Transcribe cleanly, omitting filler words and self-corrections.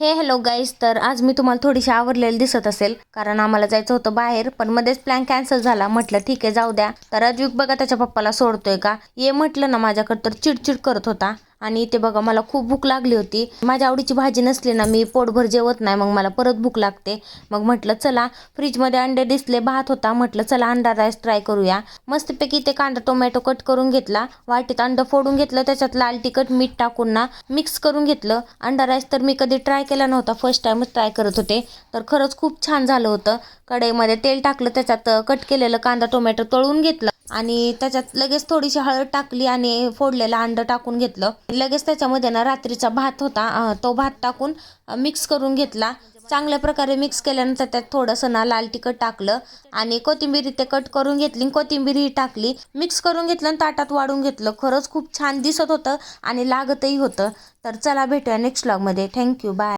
Hello guys. तर आज मी तुम्हाला थोडीशी आवरलेली दिसत असेल, कारण आम्हाला जायचं होतं बाहेर, पण मध्येच प्लॅन कॅन्सल झाला. म्हटलं ठीक आहे, जाऊ द्या. तर अजूक बघा त्याच्या पप्पाला सोडतोय का, ये म्हटलं ना माझ्याकडे, तर चिडचिड करत होता. आणि इथे बघा, मला खूप भूक लागली होती. माझ्या आवडीची भाजी नसली ना, मी पोटभर जेवत नाही, मग मला परत भूक लागते. मग म्हटलं चला, फ्रीजमध्ये अंडे दिसले, भात होता, म्हटलं चला अंडा राईस ट्राय करूया. मस्तपैकी ते कांदा टोमॅटो कट करून घेतला, वाटीत अंड फोडून घेतलं, त्याच्यात लाल तिखट मीठ टाकून ना मिक्स करून घेतलं. अंडा राईस तर मी कधी ट्राय केला नव्हता, फर्स्ट टाइमच ट्राय करत होते. तर खरंच खूप छान झालं होतं. कढईमध्ये तेल टाकलं, त्याच्यात कट केलेलं कांदा टोमॅटो तळून घेतलं आणि त्याच्यात लगेच थोडीशी हळद टाकली आणि फोडलेलं अंड टाकून घेतलं. लगेच त्याच्यामध्ये ना रात्रीचा भात होता, तो भात टाकून मिक्स करून घेतला. चांगल्या प्रकारे मिक्स केल्यानंतर त्यात थोडंसं ना लाल तिखट टाकलं आणि कोथिंबीर ते कट करून घेतली, कोथिंबीर टाकली, मिक्स करून घेतलं आणि ताटात वाढून घेतलं. खरंच खूप छान दिसत होतं आणि लागतही होतं. तर चला, भेटूया नेक्स्ट व्लॉगमध्ये. Thank you, bye.